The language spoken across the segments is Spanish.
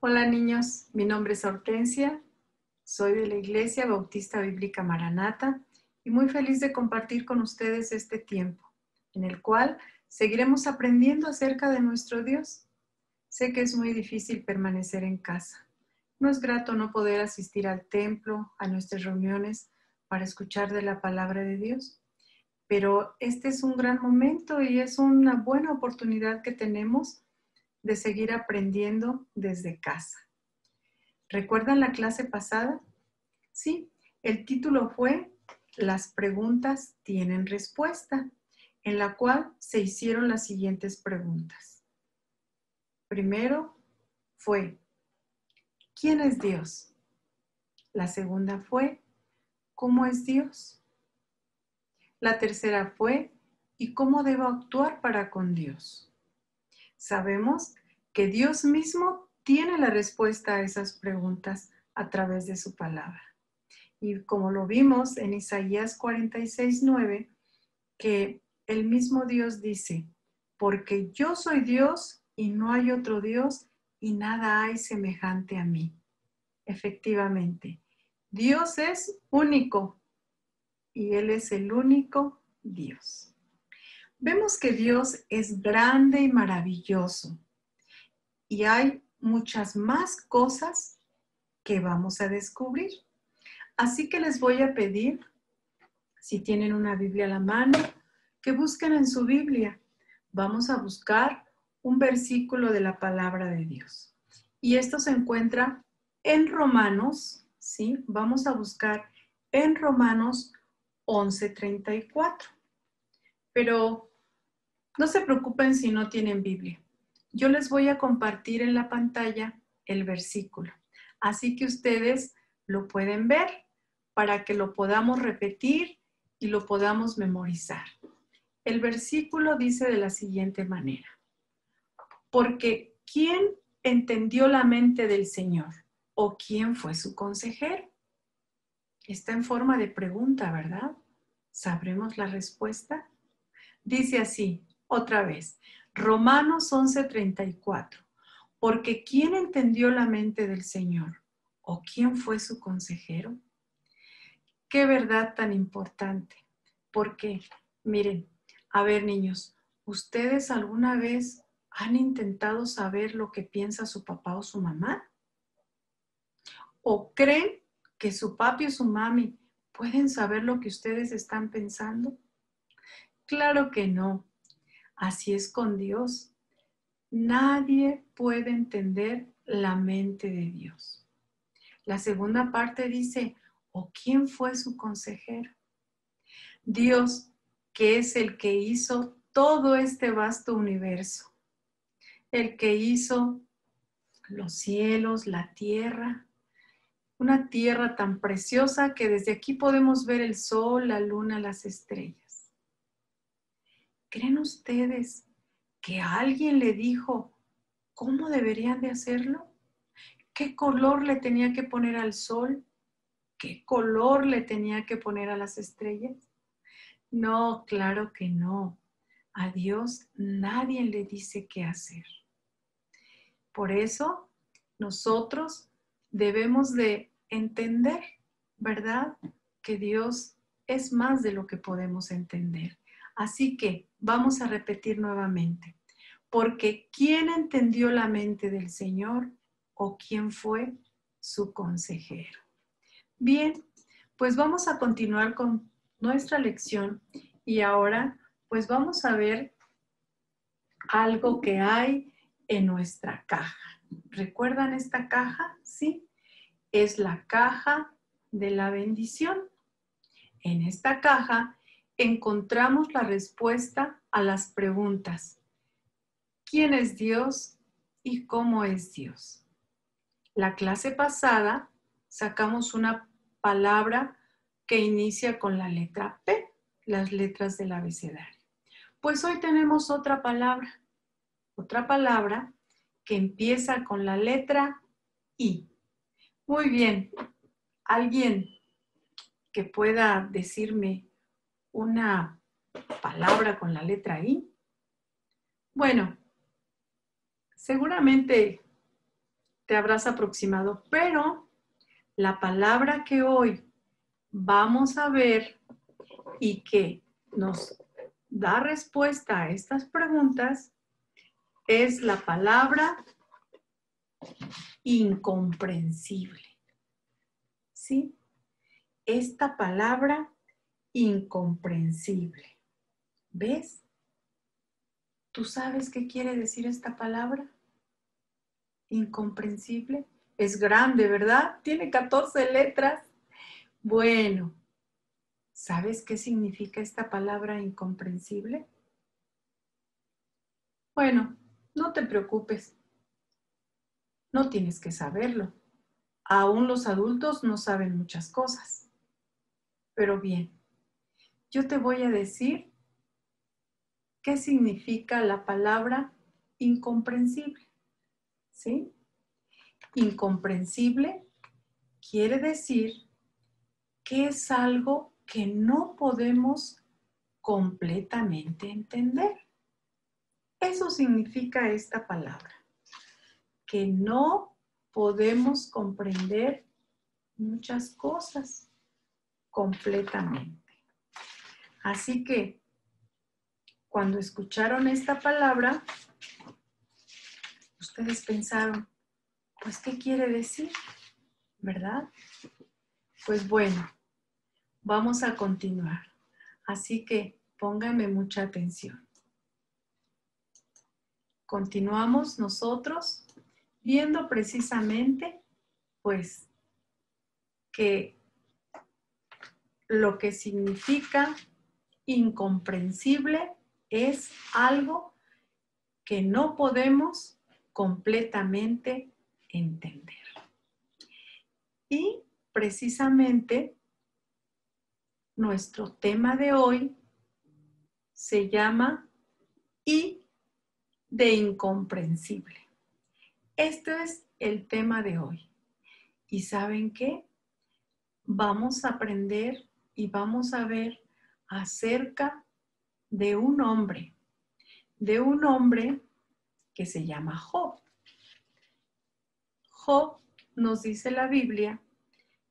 Hola niños, mi nombre es Hortensia, soy de la Iglesia Bautista Bíblica Maranata y muy feliz de compartir con ustedes este tiempo, en el cual seguiremos aprendiendo acerca de nuestro Dios. Sé que es muy difícil permanecer en casa. No es grato no poder asistir al templo, a nuestras reuniones para escuchar de la palabra de Dios, pero este es un gran momento y es una buena oportunidad que tenemos de seguir aprendiendo desde casa. ¿Recuerdan la clase pasada? Sí, el título fue Las preguntas tienen respuesta, en la cual se hicieron las siguientes preguntas. Primero fue, ¿quién es Dios? La segunda fue, ¿cómo es Dios? La tercera fue, ¿y cómo debo actuar para con Dios? Sabemos que Dios mismo tiene la respuesta a esas preguntas a través de su palabra. Y como lo vimos en Isaías 46:9, que el mismo Dios dice, porque yo soy Dios y no hay otro Dios y nada hay semejante a mí. Efectivamente, Dios es único y Él es el único Dios. Vemos que Dios es grande y maravilloso y hay muchas más cosas que vamos a descubrir. Así que les voy a pedir, si tienen una Biblia a la mano, que busquen en su Biblia. Vamos a buscar un versículo de la palabra de Dios. Y esto se encuentra en Romanos, ¿sí? Vamos a buscar en Romanos 11:34. Pero no se preocupen si no tienen Biblia. Yo les voy a compartir en la pantalla el versículo. Así que ustedes lo pueden ver para que lo podamos repetir y lo podamos memorizar. El versículo dice de la siguiente manera. Porque ¿quién entendió la mente del Señor? ¿O quién fue su consejero? Está en forma de pregunta, ¿verdad? ¿Sabremos la respuesta? Dice así, otra vez, Romanos 11:34. Porque ¿quién entendió la mente del Señor? ¿O quién fue su consejero? Qué verdad tan importante. Porque, miren, a ver niños, ¿ustedes alguna vez han intentado saber lo que piensa su papá o su mamá? ¿O creen que su papi o su mami pueden saber lo que ustedes están pensando? Claro que no. Así es con Dios. Nadie puede entender la mente de Dios. La segunda parte dice, ¿o quién fue su consejero? Dios, que es el que hizo todo este vasto universo, el que hizo los cielos, la tierra, una tierra tan preciosa que desde aquí podemos ver el sol, la luna, las estrellas. ¿Creen ustedes que alguien le dijo cómo deberían de hacerlo? ¿Qué color le tenía que poner al sol? ¿Qué color le tenía que poner a las estrellas? No, claro que no. A Dios nadie le dice qué hacer. Por eso nosotros debemos de entender, ¿verdad? Que Dios es más de lo que podemos entender. Así que vamos a repetir nuevamente. Porque ¿quién entendió la mente del Señor o quién fue su consejero? Bien, pues vamos a continuar con nuestra lección y ahora pues vamos a ver algo que hay en nuestra caja. ¿Recuerdan esta caja? Sí, es la caja de la bendición. En esta caja encontramos la respuesta a las preguntas. ¿Quién es Dios y cómo es Dios? La clase pasada sacamos una palabra que inicia con la letra P, las letras del abecedario. Pues hoy tenemos otra palabra que empieza con la letra I. Muy bien, ¿alguien que pueda decirme una palabra con la letra I? Bueno, seguramente te habrás aproximado, pero la palabra que hoy vamos a ver y que nos da respuesta a estas preguntas es la palabra incomprensible. ¿Sí? Esta palabra incomprensible. ¿Ves? ¿Tú sabes qué quiere decir esta palabra? Incomprensible. Es grande, ¿verdad? Tiene 14 letras. Bueno, ¿sabes qué significa esta palabra incomprensible? Bueno, no te preocupes. No tienes que saberlo. Aún los adultos no saben muchas cosas. Pero bien, yo te voy a decir qué significa la palabra incomprensible. ¿Sí? Incomprensible quiere decir que es algo que no podemos completamente entender. Eso significa esta palabra, que no podemos comprender muchas cosas completamente. Así que cuando escucharon esta palabra, ustedes pensaron, pues, ¿qué quiere decir? ¿Verdad? Pues bueno, vamos a continuar. Así que pónganme mucha atención. Continuamos nosotros viendo precisamente, pues, que lo que significa incomprensible es algo que no podemos completamente entender. Y precisamente nuestro tema de hoy se llama I de incomprensible. Este es el tema de hoy. ¿Y saben qué? Vamos a aprender y vamos a ver acerca de un hombre que se llama Job. Job, nos dice la Biblia,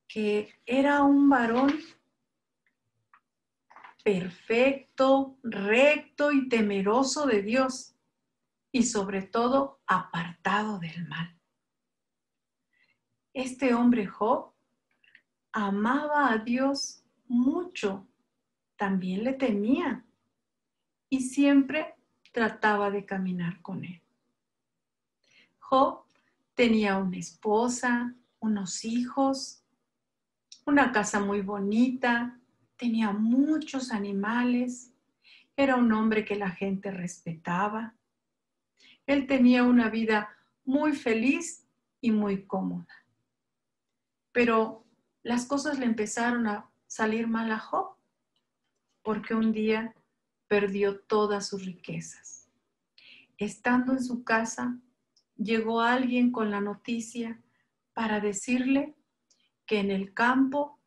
que era un varón perfecto, recto y temeroso de Dios, y sobre todo apartado del mal. Este hombre Job amaba a Dios mucho, también le temía y siempre trataba de caminar con él. Job tenía una esposa, unos hijos, una casa muy bonita, tenía muchos animales, era un hombre que la gente respetaba. Él tenía una vida muy feliz y muy cómoda. Pero las cosas le empezaron a salir mal a Job, porque un día perdió todas sus riquezas. Estando en su casa, llegó alguien con la noticia para decirle que en el campo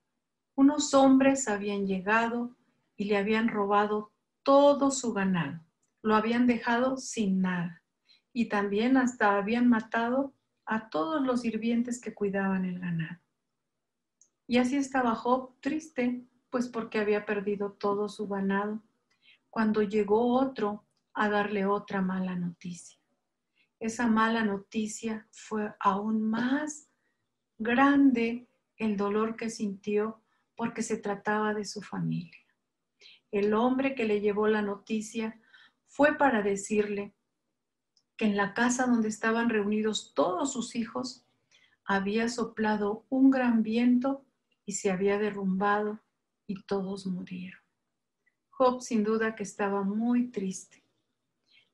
unos hombres habían llegado y le habían robado todo su ganado. Lo habían dejado sin nada. Y también hasta habían matado a todos los sirvientes que cuidaban el ganado. Y así estaba Job triste, pues porque había perdido todo su ganado, cuando llegó otro a darle otra mala noticia. Esa mala noticia fue aún más grande el dolor que sintió porque se trataba de su familia. El hombre que le llevó la noticia fue para decirle que en la casa donde estaban reunidos todos sus hijos había soplado un gran viento y se había derrumbado y todos murieron. Job sin duda que estaba muy triste,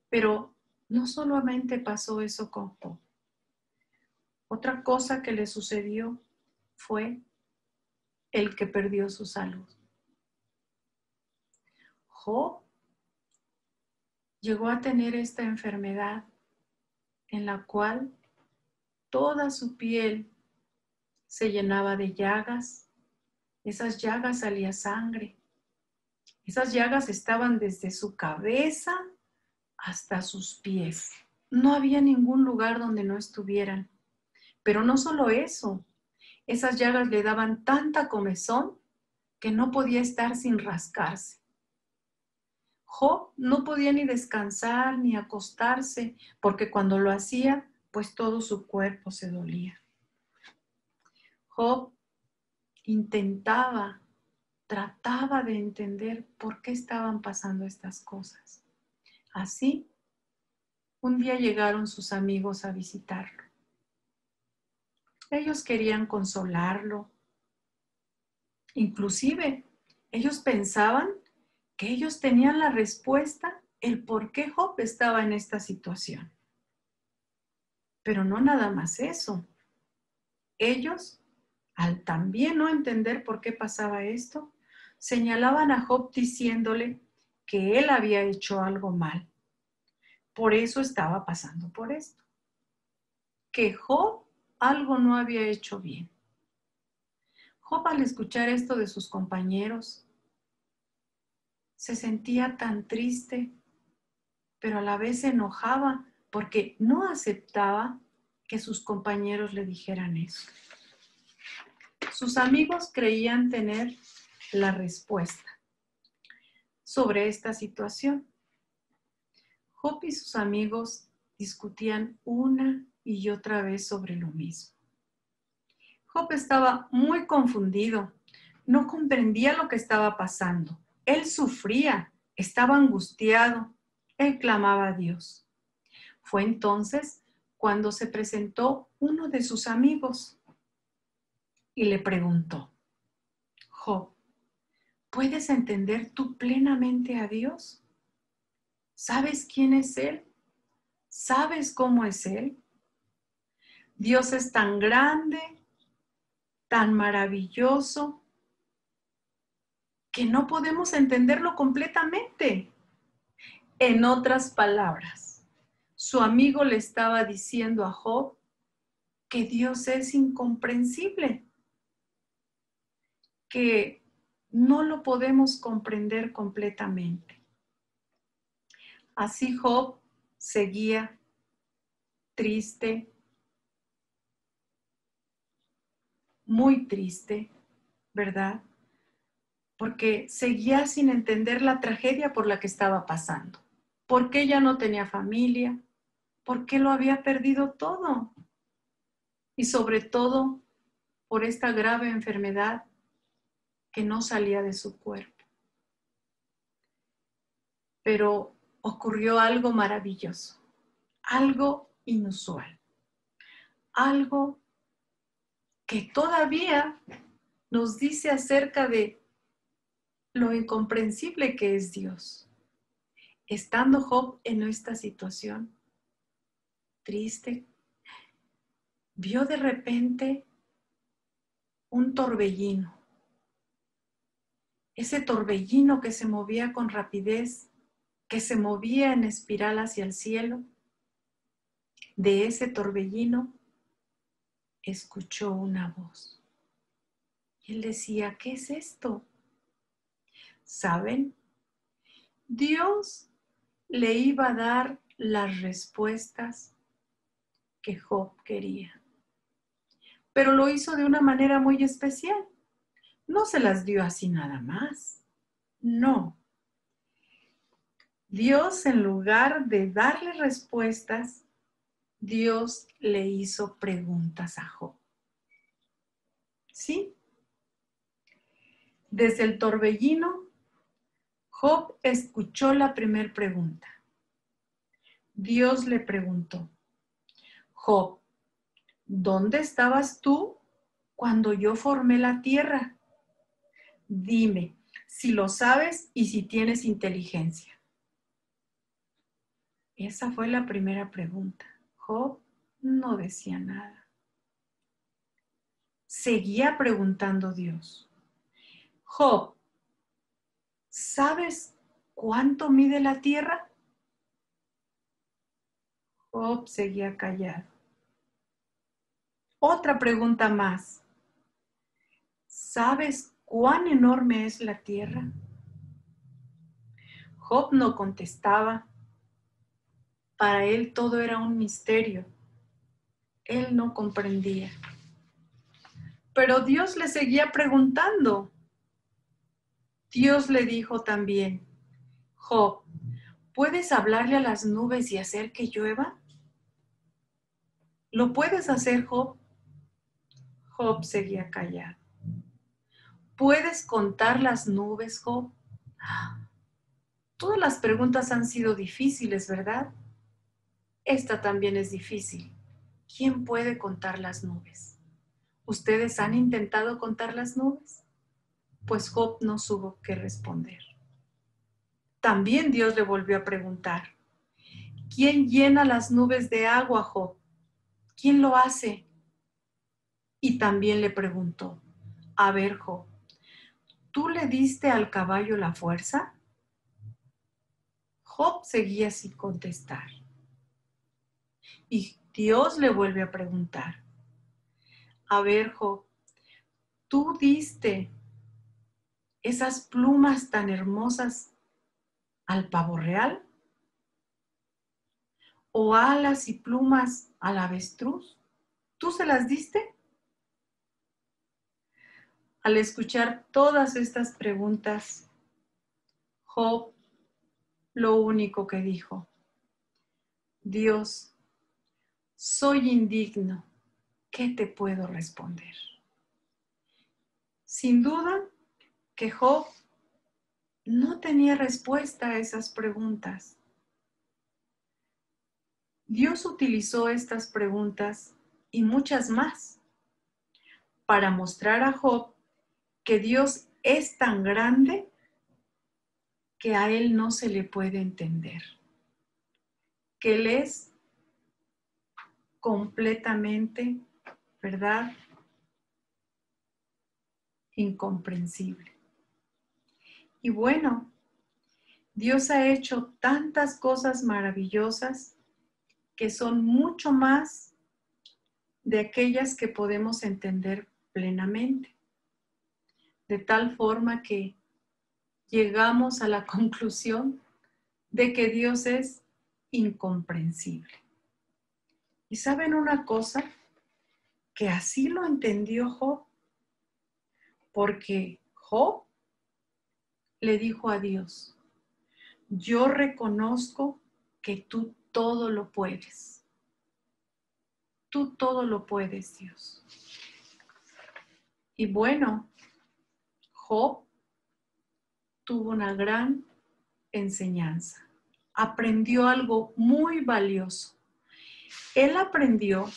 pero no solamente pasó eso con Job. Otra cosa que le sucedió fue el que perdió su salud. Job llegó a tener esta enfermedad en la cual toda su piel se llenaba de llagas. Esas llagas salía sangre. Esas llagas estaban desde su cabeza hasta sus pies. No había ningún lugar donde no estuvieran. Pero no solo eso, esas llagas le daban tanta comezón que no podía estar sin rascarse. Job no podía ni descansar ni acostarse, porque cuando lo hacía, pues todo su cuerpo se dolía. Job trataba de entender por qué estaban pasando estas cosas. Así, un día llegaron sus amigos a visitarlo. Ellos querían consolarlo. Inclusive, ellos pensaban que ellos tenían la respuesta, el por qué Job estaba en esta situación. Pero no nada más eso. Ellos, al también no entender por qué pasaba esto, señalaban a Job diciéndole que él había hecho algo mal. Por eso estaba pasando por esto. Que Job algo no había hecho bien. Job, al escuchar esto de sus compañeros, se sentía tan triste, pero a la vez se enojaba porque no aceptaba que sus compañeros le dijeran eso. Sus amigos creían tener la respuesta sobre esta situación. Job y sus amigos discutían una y otra vez sobre lo mismo. Job estaba muy confundido, no comprendía lo que estaba pasando. Él sufría, estaba angustiado, él clamaba a Dios. Fue entonces cuando se presentó uno de sus amigos y le preguntó: Job, ¿puedes entender tú plenamente a Dios? ¿Sabes quién es Él? ¿Sabes cómo es Él? Dios es tan grande, tan maravilloso, que no podemos entenderlo completamente. En otras palabras, su amigo le estaba diciendo a Job que Dios es incomprensible, que no lo podemos comprender completamente. Así Job seguía triste, muy triste, ¿verdad? Porque seguía sin entender la tragedia por la que estaba pasando. ¿Por qué ya no tenía familia? ¿Por qué lo había perdido todo? Y sobre todo, por esta grave enfermedad que no salía de su cuerpo. Pero ocurrió algo maravilloso, algo inusual, algo que todavía nos dice acerca de lo incomprensible que es Dios. Estando Job en esta situación triste, vio de repente un torbellino. Ese torbellino que se movía con rapidez, que se movía en espiral hacia el cielo. De ese torbellino escuchó una voz. Y él decía: ¿qué es esto? ¿Saben? Dios le iba a dar las respuestas que Job quería. Pero lo hizo de una manera muy especial. No se las dio así nada más. No. Dios, en lugar de darle respuestas, Dios le hizo preguntas a Job. ¿Sí? Desde el torbellino, Job escuchó la primera pregunta. Dios le preguntó: Job, ¿dónde estabas tú cuando yo formé la tierra? Dime si lo sabes y si tienes inteligencia. Esa fue la primera pregunta. Job no decía nada. Seguía preguntando Dios: Job, ¿sabes cuánto mide la tierra? Job seguía callado. Otra pregunta más. ¿Sabes cuán enorme es la tierra? Job no contestaba. Para él todo era un misterio. Él no comprendía. Pero Dios le seguía preguntando. Dios le dijo también: Job, ¿puedes hablarle a las nubes y hacer que llueva? ¿Lo puedes hacer, Job? Job seguía callado. ¿Puedes contar las nubes, Job? Todas las preguntas han sido difíciles, ¿verdad? Esta también es difícil. ¿Quién puede contar las nubes? ¿Ustedes han intentado contar las nubes? Pues Job no supo qué responder. También Dios le volvió a preguntar: ¿quién llena las nubes de agua, Job? ¿Quién lo hace? Y también le preguntó: a ver, Job, ¿tú le diste al caballo la fuerza? Job seguía sin contestar. Y Dios le vuelve a preguntar: a ver, Job, ¿tú diste esas plumas tan hermosas al pavo real? ¿O alas y plumas al avestruz? ¿Tú se las diste? Al escuchar todas estas preguntas, Job lo único que dijo: Dios, soy indigno, ¿qué te puedo responder? Sin duda que Job no tenía respuesta a esas preguntas. Dios utilizó estas preguntas y muchas más para mostrar a Job que Dios es tan grande que a él no se le puede entender, que él es completamente, ¿verdad?, incomprensible. Y bueno, Dios ha hecho tantas cosas maravillosas que son mucho más de aquellas que podemos entender plenamente, de tal forma que llegamos a la conclusión de que Dios es incomprensible. ¿Y saben una cosa? Que así lo entendió Job, porque Job le dijo a Dios: yo reconozco que tú todo lo puedes. Tú todo lo puedes, Dios. Y bueno, Job tuvo una gran enseñanza. Aprendió algo muy valioso. Él aprendió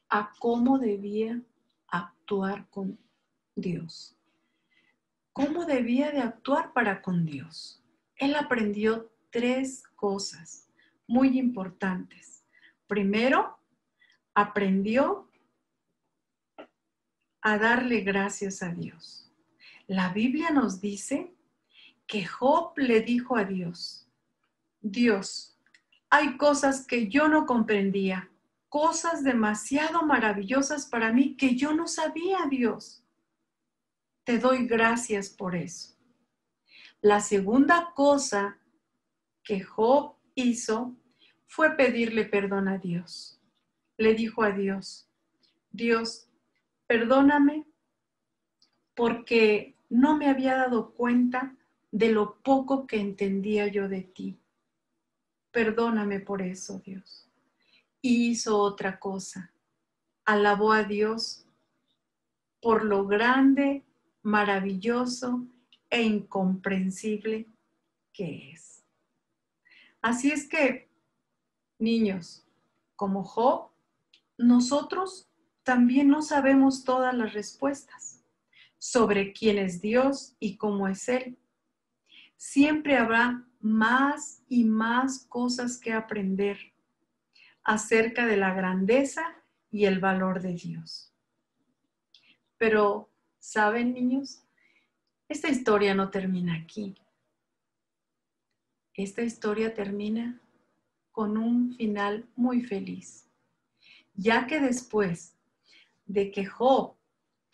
a cómo debía actuar con Dios. ¿Cómo debía de actuar para con Dios? Él aprendió 3 cosas muy importantes. Primero, aprendió a darle gracias a Dios. La Biblia nos dice que Job le dijo a Dios: Dios, hay cosas que yo no comprendía, cosas demasiado maravillosas para mí que yo no sabía, Dios. Te doy gracias por eso. La segunda cosa que Job hizo fue pedirle perdón a Dios. Le dijo a Dios: Dios, perdóname porque no me había dado cuenta de lo poco que entendía yo de ti. Perdóname por eso, Dios. Y hizo otra cosa. Alabó a Dios por lo grande, maravilloso e incomprensible que es. Así es que, niños, como Job, nosotros también no sabemos todas las respuestas sobre quién es Dios y cómo es Él. Siempre habrá más y más cosas que aprender acerca de la grandeza y el valor de Dios. Pero, ¿saben, niños? Esta historia no termina aquí. Esta historia termina con un final muy feliz, ya que después de que Job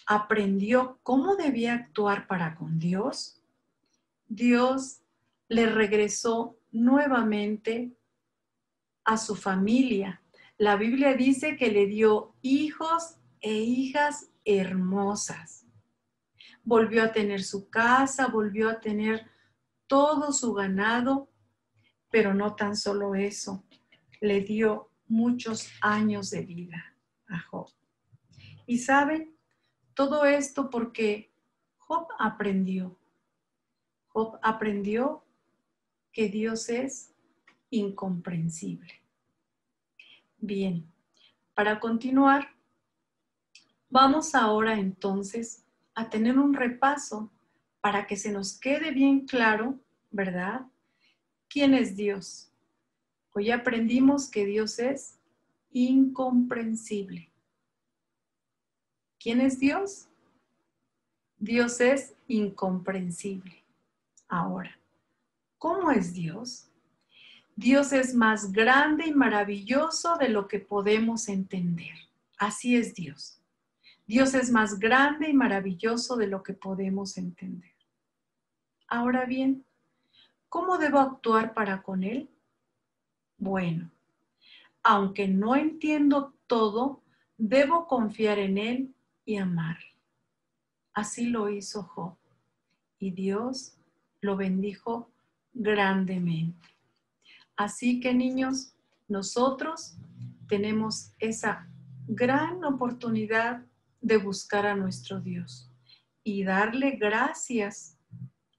aprendió cómo debía actuar para con Dios, Dios le regresó nuevamente a su familia, La Biblia dice que le dio hijos e hijas hermosas. Volvió a tener su casa, volvió a tener todo su ganado, pero no tan solo eso, le dio muchos años de vida a Job. Y saben, todo esto porque Job aprendió que Dios es incomprensible. Bien, para continuar, vamos ahora entonces a tener un repaso para que se nos quede bien claro, ¿verdad? ¿Quién es Dios? Hoy aprendimos que Dios es incomprensible. ¿Quién es Dios? Dios es incomprensible. Ahora, ¿cómo es Dios? Dios es más grande y maravilloso de lo que podemos entender. Así es Dios. Dios es más grande y maravilloso de lo que podemos entender. Ahora bien, ¿cómo debo actuar para con Él? Bueno, aunque no entiendo todo, debo confiar en Él y amarle. Así lo hizo Job, y Dios lo bendijo grandemente. Así que, niños, nosotros tenemos esa gran oportunidad de buscar a nuestro Dios y darle gracias.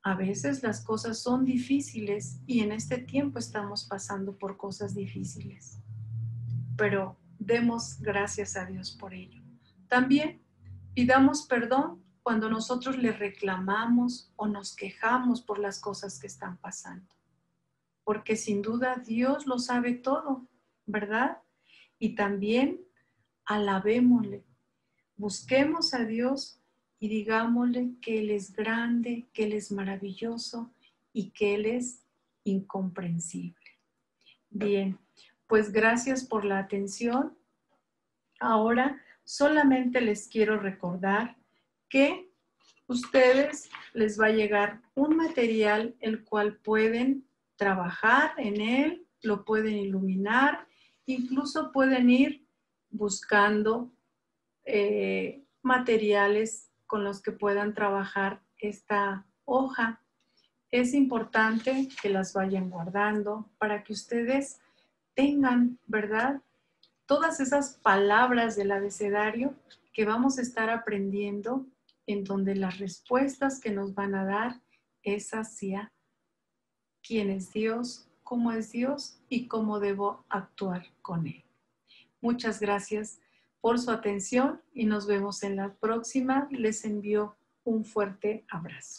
A veces las cosas son difíciles y en este tiempo estamos pasando por cosas difíciles, pero demos gracias a Dios por ello. También pidamos perdón cuando nosotros le reclamamos o nos quejamos por las cosas que están pasando, porque sin duda Dios lo sabe todo, ¿verdad? Y también alabémosle, busquemos a Dios y digámosle que Él es grande, que Él es maravilloso y que Él es incomprensible. Bien, pues gracias por la atención. Ahora solamente les quiero recordar que ustedes les va a llegar un material el cual pueden trabajar en él, lo pueden iluminar, incluso pueden ir buscando materiales con los que puedan trabajar esta hoja. Es importante que las vayan guardando para que ustedes tengan, ¿verdad?, todas esas palabras del abecedario que vamos a estar aprendiendo, en donde las respuestas que nos van a dar es hacia quién es Dios, cómo es Dios y cómo debo actuar con Él. Muchas gracias por su atención y nos vemos en la próxima. Les envío un fuerte abrazo.